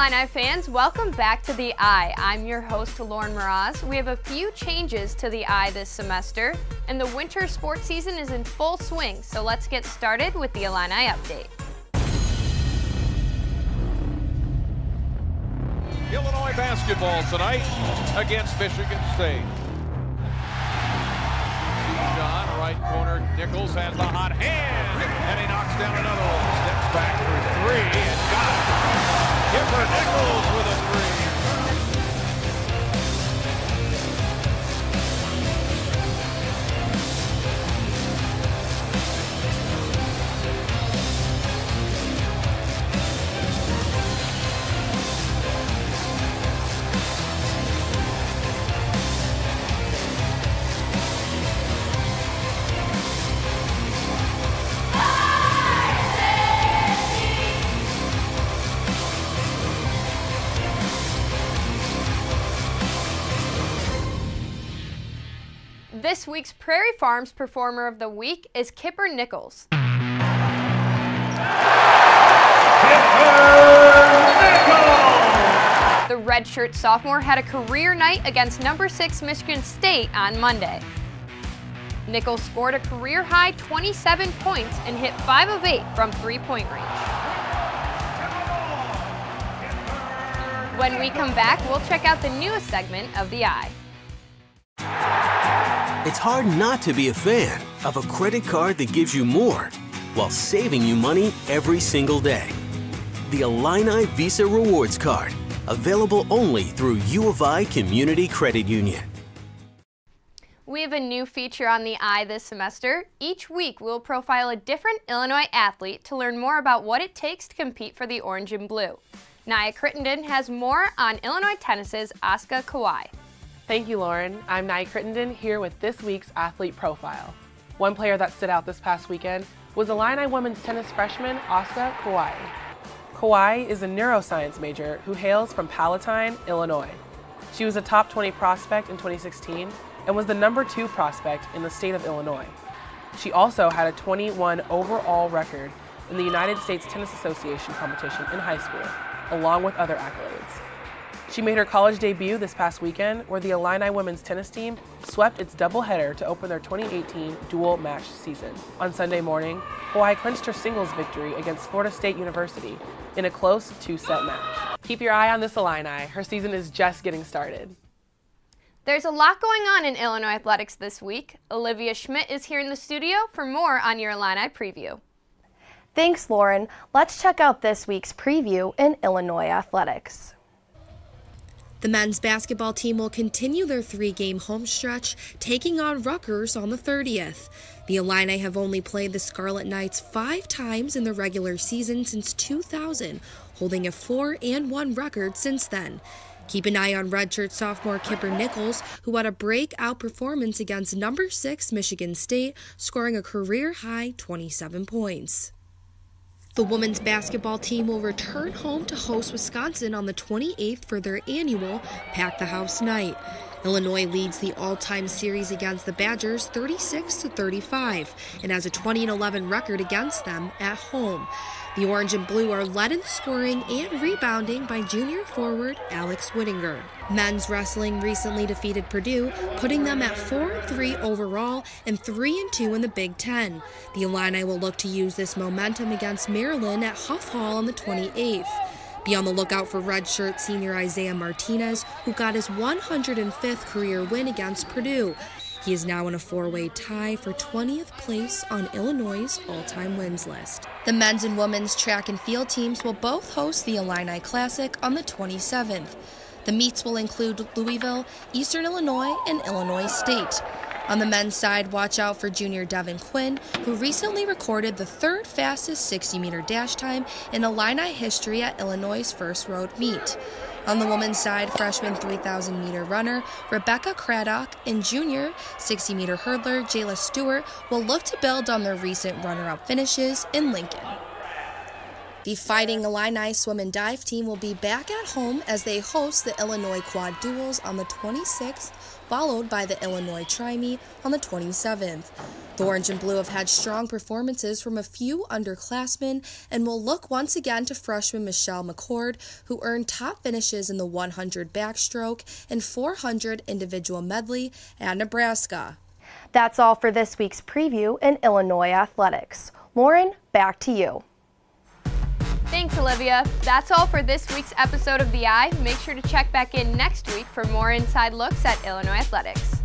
Illini fans, welcome back to The Eye. I'm your host, Lauren Mraz. We have a few changes to The Eye this semester, and the winter sports season is in full swing, so let's get started with the Illini update. Illinois basketball tonight against Michigan State. John, right corner, Nichols has the hot hand, and he knocks down another one. Steps back for three, and got it. Kipper Nichols with a three. This week's Prairie Farms Performer of the Week is Kipper Nichols. The redshirt sophomore had a career night against number 6 Michigan State on Monday. Nichols scored a career-high 27 points and hit 5 of 8 from three-point range. When we come back, we'll check out the newest segment of The Eye. It's hard not to be a fan of a credit card that gives you more while saving you money every single day. The Illini Visa Rewards Card, available only through U of I Community Credit Union. We have a new feature on The Eye this semester. Each week we'll profile a different Illinois athlete to learn more about what it takes to compete for the orange and blue. Nia Crittenden has more on Illinois tennis's Asuka Kawai. Thank you, Lauren. I'm Nia Crittenden here with this week's Athlete Profile. One player that stood out this past weekend was Illini women's tennis freshman Asuka Kawai. Kawai is a neuroscience major who hails from Palatine, Illinois. She was a top 20 prospect in 2016 and was the number 2 prospect in the state of Illinois. She also had a 21 overall record in the United States Tennis Association competition in high school, along with other accolades. She made her college debut this past weekend where the Illini women's tennis team swept its doubleheader to open their 2018 dual match season. On Sunday morning, Kawai clinched her singles victory against Florida State University in a close 2-set match. Keep your eye on this Illini. Her season is just getting started. There's a lot going on in Illinois athletics this week. Olivia Schmidt is here in the studio for more on your Illini preview. Thanks, Lauren. Let's check out this week's preview in Illinois athletics. The men's basketball team will continue their 3-game home stretch, taking on Rutgers on the 30th. The Illini have only played the Scarlet Knights 5 times in the regular season since 2000, holding a 4-1 record since then. Keep an eye on redshirt sophomore Kipper Nichols, who had a breakout performance against number 6 Michigan State, scoring a career-high 27 points. The women's basketball team will return home to host Wisconsin on the 28th for their annual Pack the House night. Illinois leads the all-time series against the Badgers 36-35 and has a 20-11 record against them at home. The orange and blue are led in scoring and rebounding by junior forward Alex Whittinger. Men's wrestling recently defeated Purdue, putting them at 4-3 overall and 3-2 in the Big Ten. The Illini will look to use this momentum against Maryland at Huff Hall on the 28th. Be on the lookout for redshirt senior Isaiah Martinez, who got his 105th career win against Purdue. He is now in a 4-way tie for 20th place on Illinois' all-time wins list. The men's and women's track and field teams will both host the Illini Classic on the 27th. The meets will include Louisville, Eastern Illinois, and Illinois State. On the men's side, watch out for junior Devin Quinn, who recently recorded the 3rd fastest 60-meter dash time in Illini history at Illinois' first road meet. On the women's side, freshman 3,000-meter runner Rebecca Craddock and junior 60-meter hurdler Jayla Stewart will look to build on their recent runner-up finishes in Lincoln. The Fighting Illini swim and dive team will be back at home as they host the Illinois Quad Duels on the 26th, followed by the Illinois Tri-Meet on the 27th. The Orange and Blue have had strong performances from a few underclassmen and will look once again to freshman Michelle McCord, who earned top finishes in the 100 backstroke and 400 individual medley at Nebraska. That's all for this week's preview in Illinois athletics. Lauren, back to you. Thanks, Olivia. That's all for this week's episode of The Eye. Make sure to check back in next week for more inside looks at Illinois athletics.